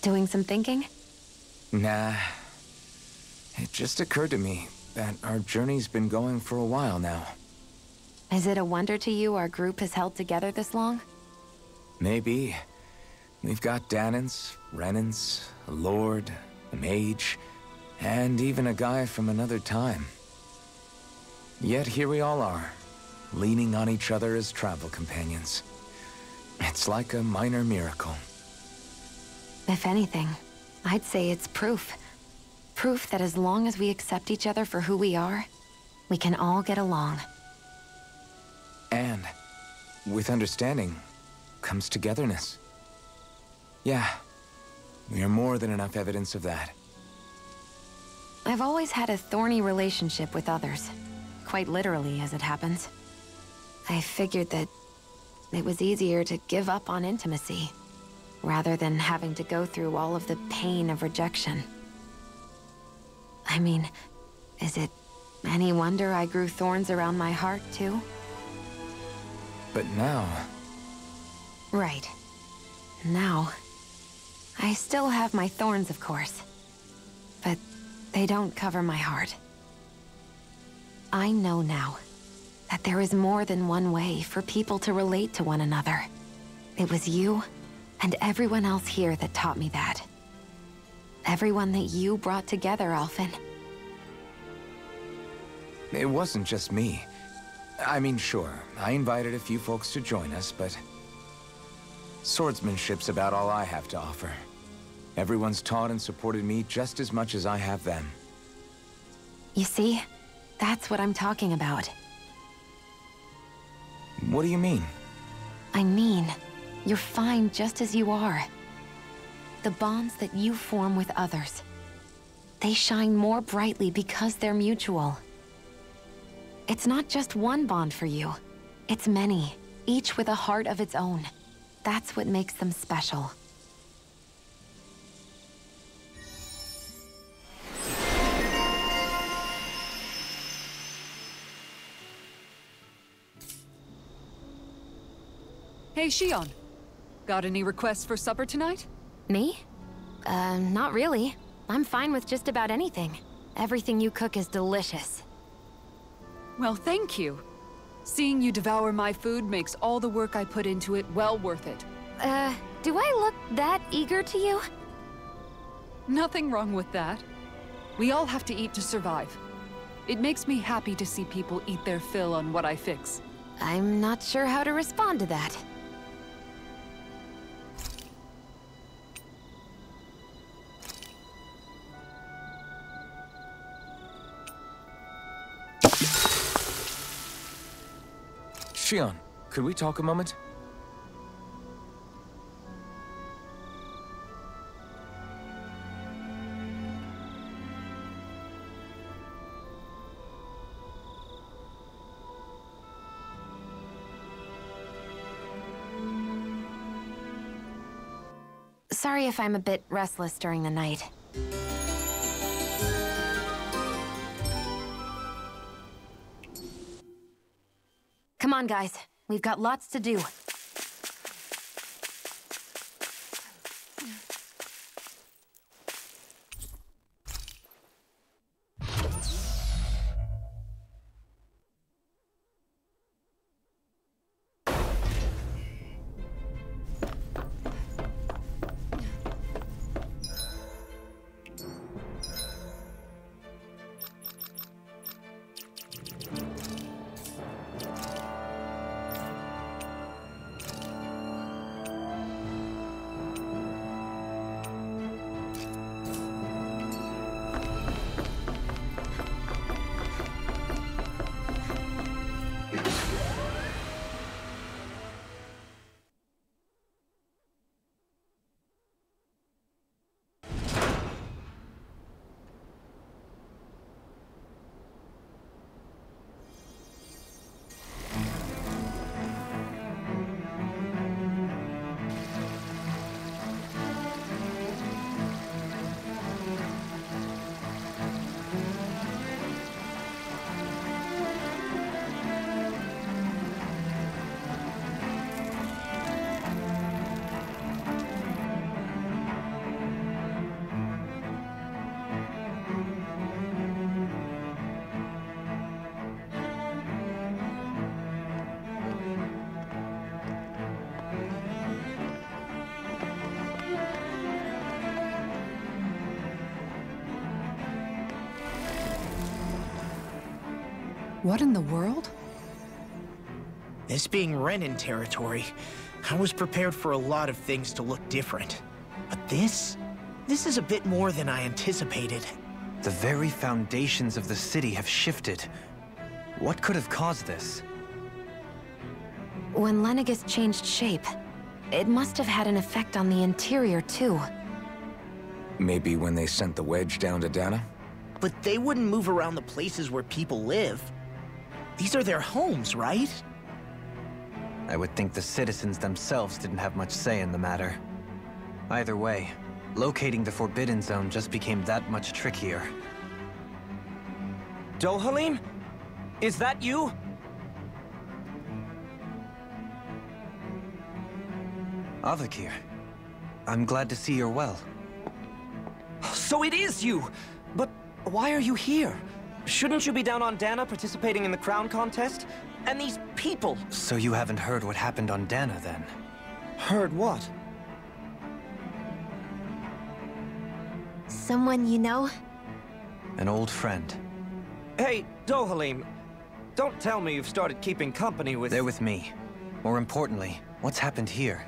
Doing some thinking? Nah. It just occurred to me that our journey's been going for a while now. Is it a wonder to you our group has held together this long? Maybe. We've got Danans, Renans, a lord, a mage, and even a guy from another time. Yet here we all are, leaning on each other as travel companions. It's like a minor miracle. If anything, I'd say it's proof. Proof that as long as we accept each other for who we are, we can all get along. And with understanding comes togetherness. Yeah, we are more than enough evidence of that. I've always had a thorny relationship with others. Quite literally, as it happens. I figured that it was easier to give up on intimacy, rather than having to go through all of the pain of rejection. I mean, is it any wonder I grew thorns around my heart, too? But now... Right. Now... I still have my thorns, of course. But they don't cover my heart. I know now that there is more than one way for people to relate to one another. It was you and everyone else here that taught me that. Everyone that you brought together, Alphen. It wasn't just me. I mean, sure, I invited a few folks to join us, but... swordsmanship's about all I have to offer. Everyone's taught and supported me just as much as I have them. You see? That's what I'm talking about. What do you mean? I mean, you're fine just as you are. The bonds that you form with others, they shine more brightly because they're mutual. It's not just one bond for you. It's many, each with a heart of its own. That's what makes them special. Hey, Shion. Got any requests for supper tonight? Me? Not really. I'm fine with just about anything. Everything you cook is delicious. Well, thank you. Seeing you devour my food makes all the work I put into it well worth it. Do I look that eager to you? Nothing wrong with that. We all have to eat to survive. It makes me happy to see people eat their fill on what I fix. I'm not sure how to respond to that. Shion, could we talk a moment? Sorry if I'm a bit restless during the night. Come on, guys. We've got lots to do. What in the world? This being Renin territory, I was prepared for a lot of things to look different. But this is a bit more than I anticipated. The very foundations of the city have shifted. What could have caused this? When Lenegis changed shape, it must have had an effect on the interior, too. Maybe when they sent the wedge down to Dana? But they wouldn't move around the places where people live. These are their homes, right? I would think the citizens themselves didn't have much say in the matter. Either way, locating the Forbidden Zone just became that much trickier. Dohalim? Is that you? Avakir, I'm glad to see you're well. So it is you! But why are you here? Shouldn't you be down on Dana participating in the crown contest? And these people! So you haven't heard what happened on Dana, then? Heard what? Someone you know? An old friend. Hey, Dohalim, don't tell me you've started keeping company with... They're with me. More importantly, what's happened here?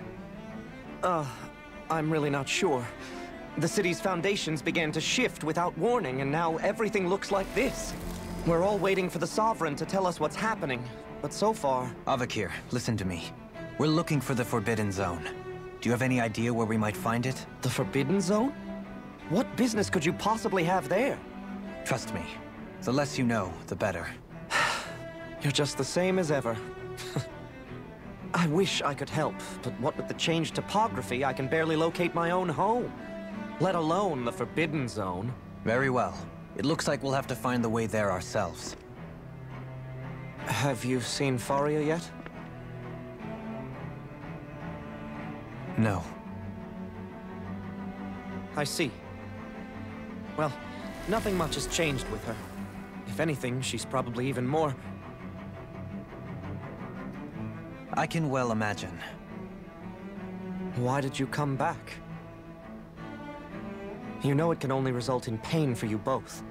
I'm really not sure. The city's foundations began to shift without warning, and now everything looks like this. We're all waiting for the Sovereign to tell us what's happening, but so far... Avakir, listen to me. We're looking for the Forbidden Zone. Do you have any idea where we might find it? The Forbidden Zone? What business could you possibly have there? Trust me. The less you know, the better. You're just the same as ever. I wish I could help, but what with the changed topography, I can barely locate my own home. Let alone the Forbidden Zone. Very well. It looks like we'll have to find the way there ourselves. Have you seen Faria yet? No. I see. Well, nothing much has changed with her. If anything, she's probably even more... I can well imagine. Why did you come back? You know it can only result in pain for you both.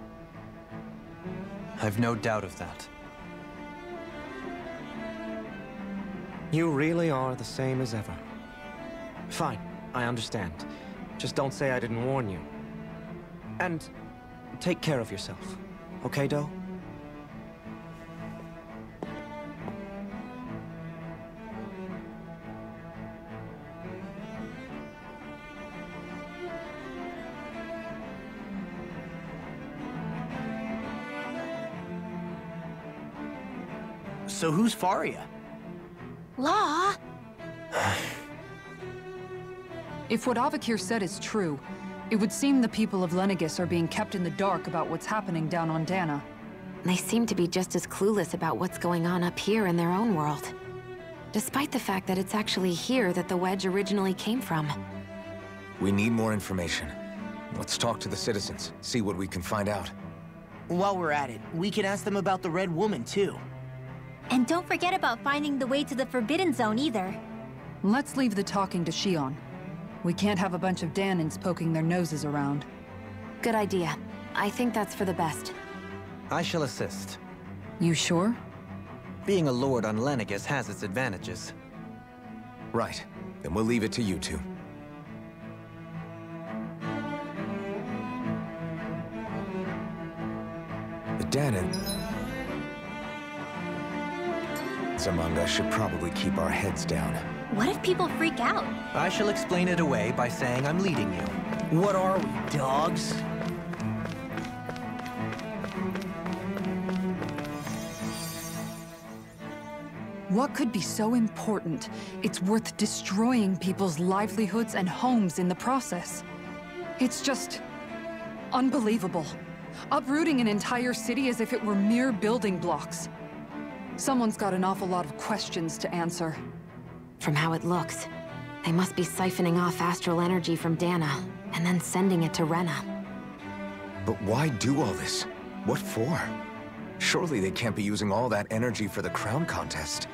I've no doubt of that. You really are the same as ever. Fine, I understand. Just don't say I didn't warn you. And take care of yourself. Okay, Do? So who's Faria? Law? If what Avakir said is true, it would seem the people of Lenegis are being kept in the dark about what's happening down on Dana. They seem to be just as clueless about what's going on up here in their own world. Despite the fact that it's actually here that the wedge originally came from. We need more information. Let's talk to the citizens, see what we can find out. While we're at it, we can ask them about the Red Woman, too. And don't forget about finding the way to the Forbidden Zone either. Let's leave the talking to Shion. We can't have a bunch of Danins poking their noses around. Good idea. I think that's for the best. I shall assist. You sure? Being a lord on Lenegis has its advantages. Right. Then we'll leave it to you two. The Danin... among us should probably keep our heads down. What if people freak out? I shall explain it away by saying I'm leading you. What are we, dogs? What could be so important? It's worth destroying people's livelihoods and homes in the process. It's just... unbelievable. Uprooting an entire city as if it were mere building blocks. Someone's got an awful lot of questions to answer. From how it looks, they must be siphoning off astral energy from Dana, and then sending it to Rena. But why do all this? What for? Surely they can't be using all that energy for the crown contest.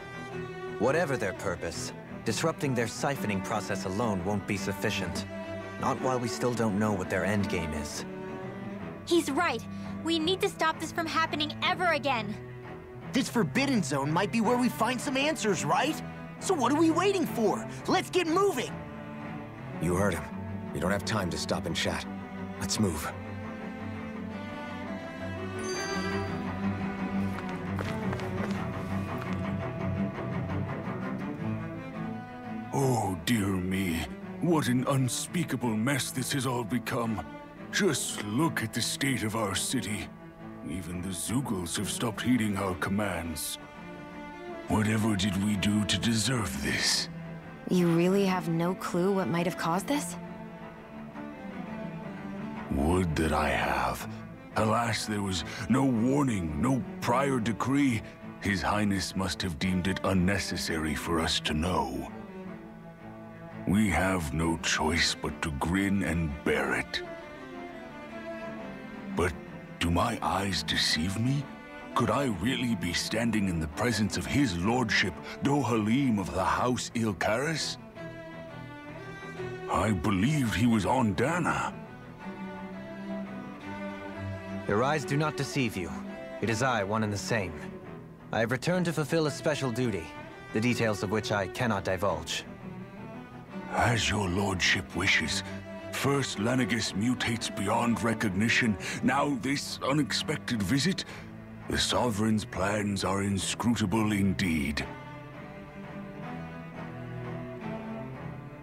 Whatever their purpose, disrupting their siphoning process alone won't be sufficient. Not while we still don't know what their endgame is. He's right. We need to stop this from happening ever again. This Forbidden Zone might be where we find some answers, right? So what are we waiting for? Let's get moving! You heard him. We don't have time to stop and chat. Let's move. Oh, dear me. What an unspeakable mess this has all become. Just look at the state of our city. Even the Zeugles have stopped heeding our commands. Whatever did we do to deserve this? You really have no clue what might have caused this? Would that I have. Alas, there was no warning, no prior decree. His Highness must have deemed it unnecessary for us to know. We have no choice but to grin and bear it. But do my eyes deceive me? Could I really be standing in the presence of his lordship, Dohalim of the House Ilkaris? I believed he was on Dana. Your eyes do not deceive you. It is I, one and the same. I have returned to fulfill a special duty, the details of which I cannot divulge. As your lordship wishes. First Lenegis mutates beyond recognition, now this unexpected visit. The Sovereign's plans are inscrutable indeed.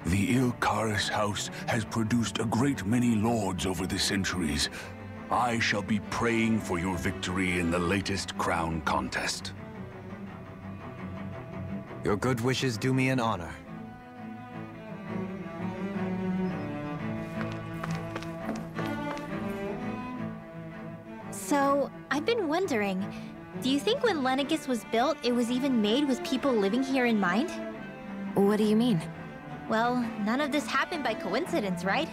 The Ilkaris house has produced a great many lords over the centuries. I shall be praying for your victory in the latest crown contest. Your good wishes do me an honor. So, I've been wondering, do you think when Lenegis was built, it was even made with people living here in mind? What do you mean? Well, none of this happened by coincidence, right?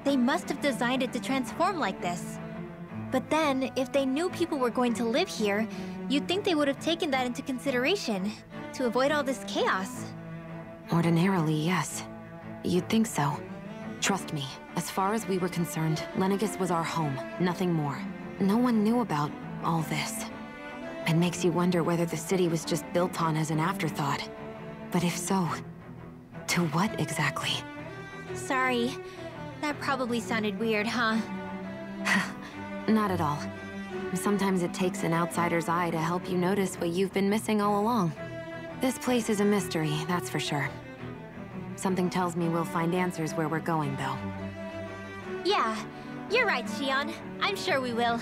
They must have designed it to transform like this. But then, if they knew people were going to live here, you'd think they would have taken that into consideration, to avoid all this chaos. Ordinarily, yes. You'd think so. Trust me, as far as we were concerned, Lenegis was our home, nothing more. No one knew about all this. It makes you wonder whether the city was just built on as an afterthought. But if so, to what exactly? Sorry. That probably sounded weird, huh? Not at all. Sometimes it takes an outsider's eye to help you notice what you've been missing all along. This place is a mystery, that's for sure. Something tells me we'll find answers where we're going, though. Yeah, you're right, Xion. I'm sure we will.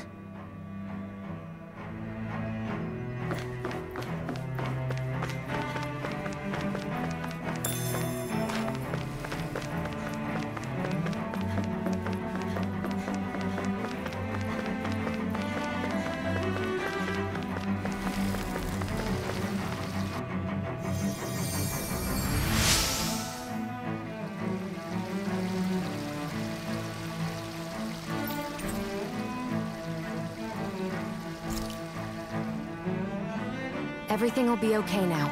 Everything will be okay now.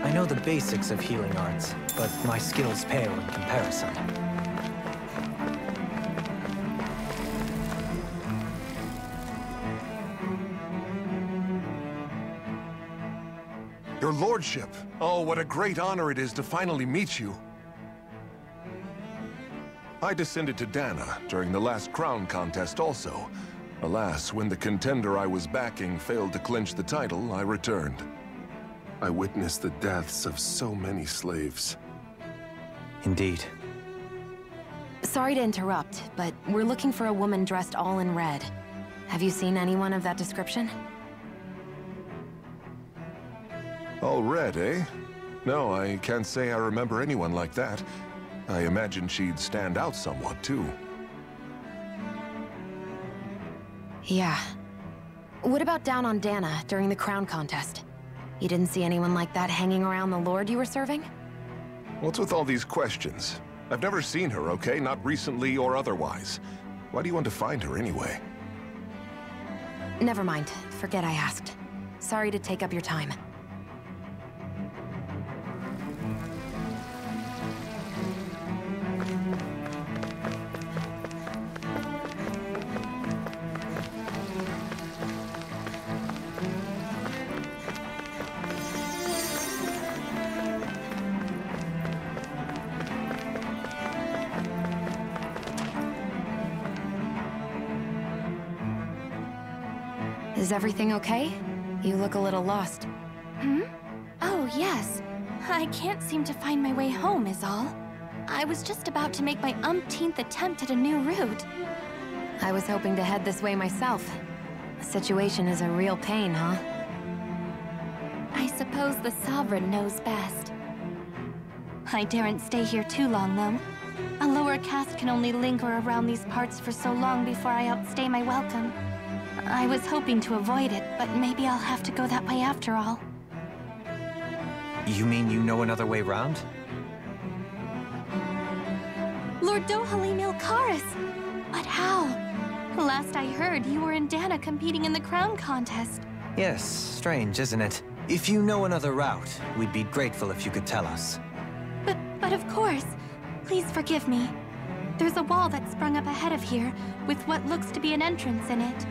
I know the basics of healing arts, but my skills pale in comparison. Your lordship! Oh, what a great honor it is to finally meet you. I descended to Dana during the last crown contest also. Alas, when the contender I was backing failed to clinch the title, I returned. I witnessed the deaths of so many slaves. Indeed. Sorry to interrupt, but we're looking for a woman dressed all in red. Have you seen anyone of that description? All red, eh? No, I can't say I remember anyone like that. I imagine she'd stand out somewhat, too. Yeah. What about down on Dana during the crown contest? You didn't see anyone like that hanging around the lord you were serving? What's with all these questions? I've never seen her, okay? Not recently or otherwise. Why do you want to find her anyway? Never mind. Forget I asked. Sorry to take up your time. Is everything okay? You look a little lost. Hmm? Oh, yes. I can't seem to find my way home, is all. I was just about to make my umpteenth attempt at a new route. I was hoping to head this way myself. The situation is a real pain, huh? I suppose the Sovereign knows best. I daren't stay here too long, though. A lower caste can only linger around these parts for so long before I outstay my welcome. I was hoping to avoid it, but maybe I'll have to go that way after all. You mean you know another way round? Lord Dohalim Ilkaris! But how? Last I heard, you were in Dana competing in the crown contest. Yes, strange, isn't it? If you know another route, we'd be grateful if you could tell us. But of course. Please forgive me. There's a wall that sprung up ahead of here, with what looks to be an entrance in it.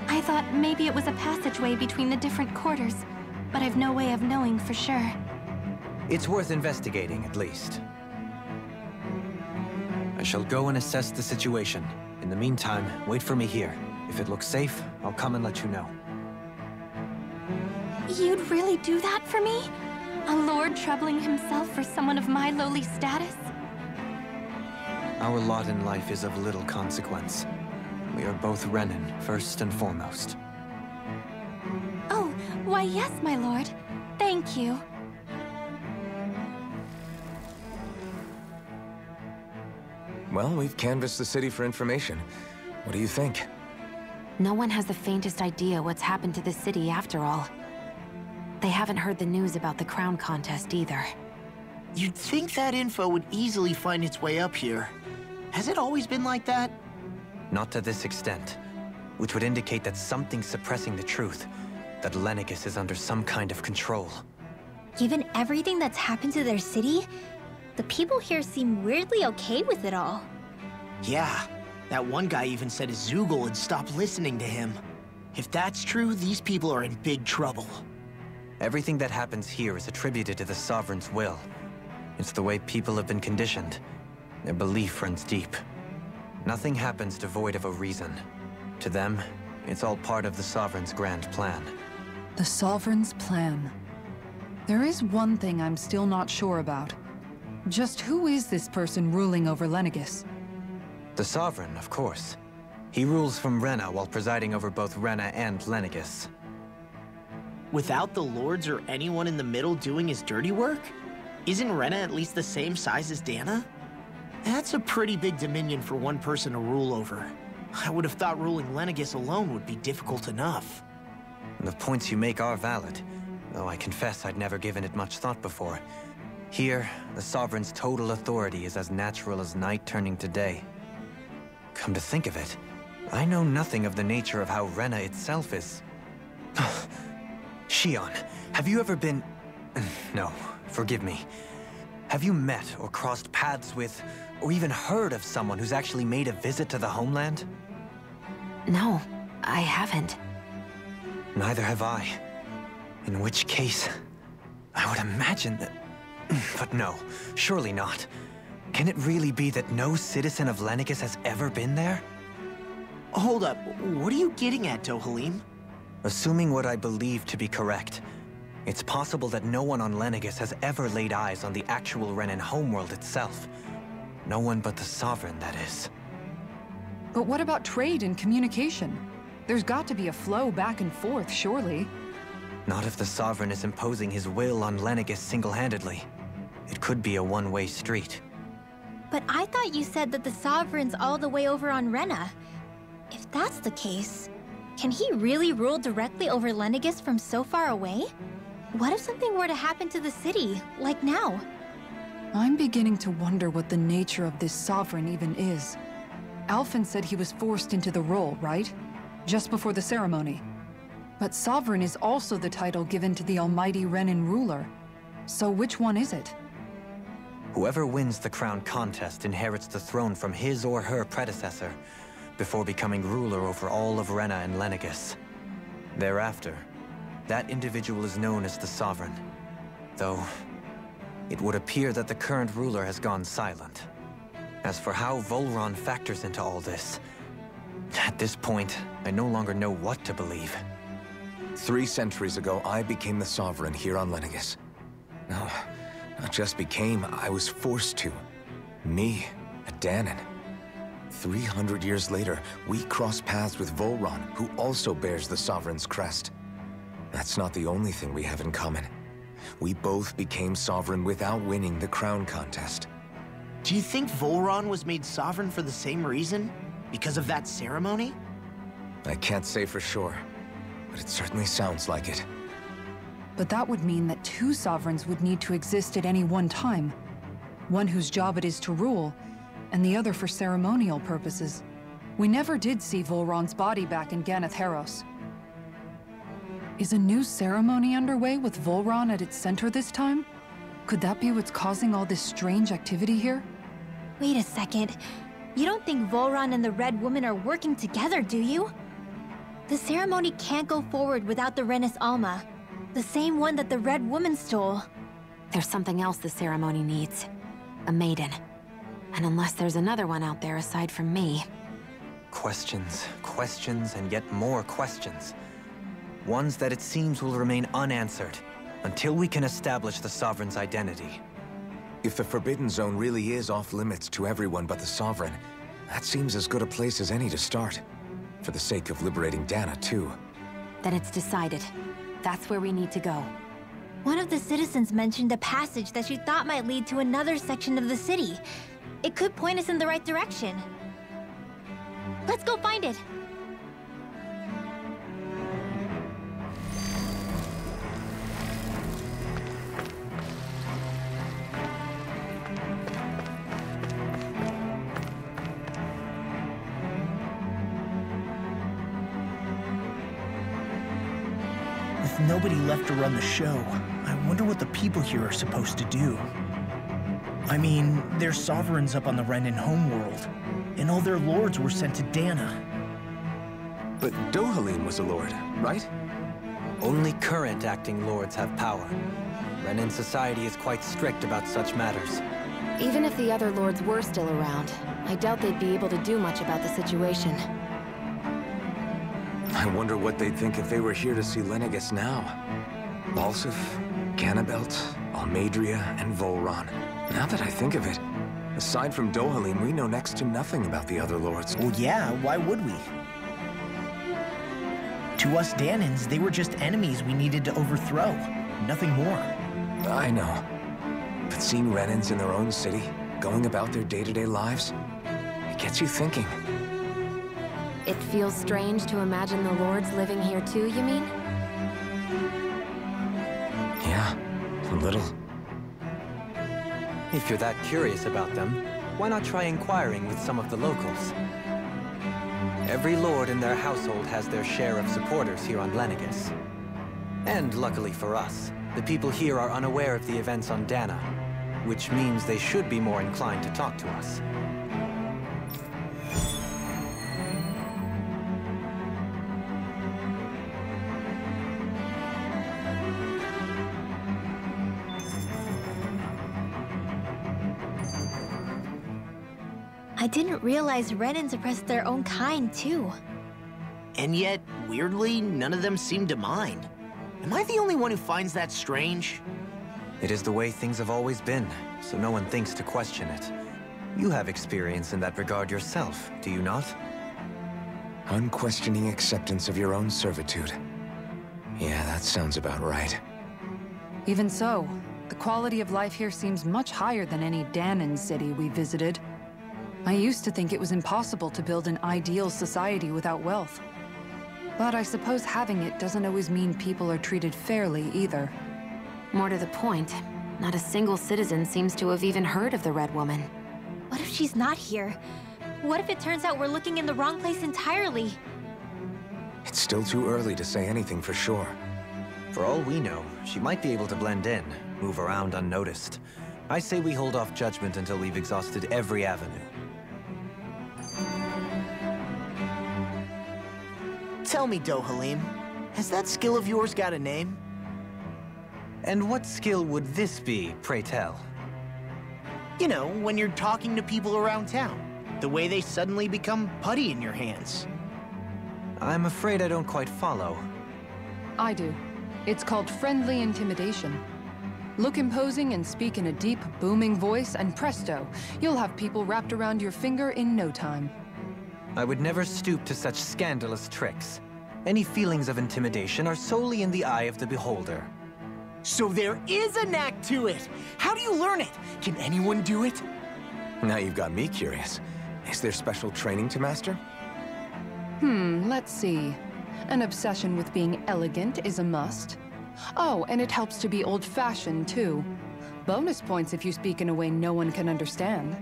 I thought maybe it was a passageway between the different quarters, but I've no way of knowing for sure. It's worth investigating, at least. I shall go and assess the situation. In the meantime, wait for me here. If it looks safe, I'll come and let you know. You'd really do that for me? A lord troubling himself for someone of my lowly status? Our lot in life is of little consequence. We are both Renan, first and foremost. Oh, why yes, my lord. Thank you. Well, we've canvassed the city for information. What do you think? No one has the faintest idea what's happened to the city after all. They haven't heard the news about the crown contest either. You'd think that info would easily find its way up here. Has it always been like that? Not to this extent, which would indicate that something's suppressing the truth, that Lenegis is under some kind of control. Given everything that's happened to their city, the people here seem weirdly okay with it all. Yeah, that one guy even said his Zoogle had stopped listening to him. If that's true, these people are in big trouble. Everything that happens here is attributed to the Sovereign's will. It's the way people have been conditioned. Their belief runs deep. Nothing happens devoid of a reason. To them, it's all part of the Sovereign's grand plan. The Sovereign's plan. There is one thing I'm still not sure about. Just who is this person ruling over Lenegis? The Sovereign, of course. He rules from Rena while presiding over both Rena and Lenegis. Without the lords or anyone in the middle doing his dirty work? Isn't Rena at least the same size as Dana? That's a pretty big dominion for one person to rule over. I would have thought ruling Lenegis alone would be difficult enough. The points you make are valid, though I confess I'd never given it much thought before. Here, the Sovereign's total authority is as natural as night turning to day. Come to think of it, I know nothing of the nature of how Rena itself is. Shion, have you ever been... No, forgive me. Have you met or crossed paths with, or even heard of someone who's actually made a visit to the homeland? No, I haven't. Neither have I. In which case, I would imagine that... But no, surely not. Can it really be that no citizen of Lenegis has ever been there? Hold up, what are you getting at, Dohalim? Assuming what I believe to be correct, it's possible that no one on Lenegis has ever laid eyes on the actual Renan homeworld itself. No one but the Sovereign, that is. But what about trade and communication? There's got to be a flow back and forth, surely. Not if the Sovereign is imposing his will on Lenegis single-handedly. It could be a one-way street. But I thought you said that the Sovereign's all the way over on Rena. If that's the case, can he really rule directly over Lenegis from so far away? What if something were to happen to the city, like now? I'm beginning to wonder what the nature of this Sovereign even is. Alphen said he was forced into the role, right? Just before the ceremony. But Sovereign is also the title given to the almighty Renan ruler. So which one is it? Whoever wins the crown contest inherits the throne from his or her predecessor, before becoming ruler over all of Rena and Lenegis. Thereafter, that individual is known as the Sovereign. Though, it would appear that the current ruler has gone silent. As for how Volron factors into all this, at this point, I no longer know what to believe. 3 centuries ago, I became the Sovereign here on Lenegis. No, not just became, I was forced to. Me, a Danon. 300 years later, we cross paths with Volron, who also bears the Sovereign's crest. That's not the only thing we have in common. We both became Sovereign without winning the crown contest. Do you think Volron was made Sovereign for the same reason? Because of that ceremony? I can't say for sure, but it certainly sounds like it. But that would mean that 2 sovereigns would need to exist at any one time. One whose job it is to rule, and the other for ceremonial purposes. We never did see Volron's body back in Ganath Haros. Is a new ceremony underway with Volron at its center this time? Could that be what's causing all this strange activity here? Wait a second. You don't think Volron and the Red Woman are working together, do you? The ceremony can't go forward without the Renis Alma. The same one that the Red Woman stole. There's something else the ceremony needs. A maiden. And unless there's another one out there aside from me... Questions, questions, and yet more questions. Ones that it seems will remain unanswered until we can establish the Sovereign's identity. If the Forbidden Zone really is off-limits to everyone but the Sovereign, that seems as good a place as any to start. For the sake of liberating Dana, too. Then it's decided. That's where we need to go. One of the citizens mentioned a passage that she thought might lead to another section of the city. It could point us in the right direction. Let's go find it! With nobody left to run the show, I wonder what the people here are supposed to do. I mean, they're sovereigns up on the Renin homeworld, and all their lords were sent to Dana. But Dohalim was a lord, right? Only current acting lords have power. Renin society is quite strict about such matters. Even if the other lords were still around, I doubt they'd be able to do much about the situation. I wonder what they'd think if they were here to see Lenegis now. Balsif, Canabelt, Almadria, and Volron. Now that I think of it, aside from Dohalim, we know next to nothing about the other lords. Well, yeah, why would we? To us Danans, they were just enemies we needed to overthrow. Nothing more. I know. But seeing Renins in their own city, going about their day-to-day lives, it gets you thinking. It feels strange to imagine the lords living here too, you mean? Yeah, a little. If you're that curious about them, why not try inquiring with some of the locals? Every lord in their household has their share of supporters here on Lenegis. And luckily for us, the people here are unaware of the events on Dana, which means they should be more inclined to talk to us. I didn't realize Renins oppressed their own kind, too. And yet, weirdly, none of them seem to mind. Am I the only one who finds that strange? It is the way things have always been, so no one thinks to question it. You have experience in that regard yourself, do you not? Unquestioning acceptance of your own servitude. Yeah, that sounds about right. Even so, the quality of life here seems much higher than any Danon city we visited. I used to think it was impossible to build an ideal society without wealth. But I suppose having it doesn't always mean people are treated fairly either. More to the point, not a single citizen seems to have even heard of the Red Woman. What if she's not here? What if it turns out we're looking in the wrong place entirely? It's still too early to say anything for sure. For all we know, she might be able to blend in, move around unnoticed. I say we hold off judgment until we've exhausted every avenue. Tell me, Dohalim, has that skill of yours got a name? And what skill would this be, pray tell? You know, when you're talking to people around town. The way they suddenly become putty in your hands. I'm afraid I don't quite follow. I do. It's called friendly intimidation. Look imposing and speak in a deep, booming voice, and presto, you'll have people wrapped around your finger in no time. I would never stoop to such scandalous tricks. Any feelings of intimidation are solely in the eye of the beholder. So there is a knack to it! How do you learn it? Can anyone do it? Now you've got me curious. Is there special training to master? Let's see. An obsession with being elegant is a must. Oh, and it helps to be old-fashioned, too. Bonus points if you speak in a way no one can understand.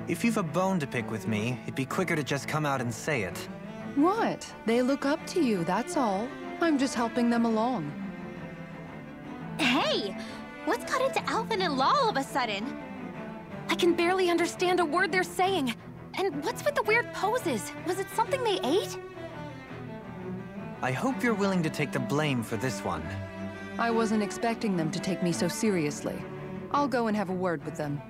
If you've a bone to pick with me, it'd be quicker to just come out and say it. What? They look up to you, that's all. I'm just helping them along. Hey! What's got into Alvin and Law all of a sudden? I can barely understand a word they're saying. And what's with the weird poses? Was it something they ate? I hope you're willing to take the blame for this one. I wasn't expecting them to take me so seriously. I'll go and have a word with them.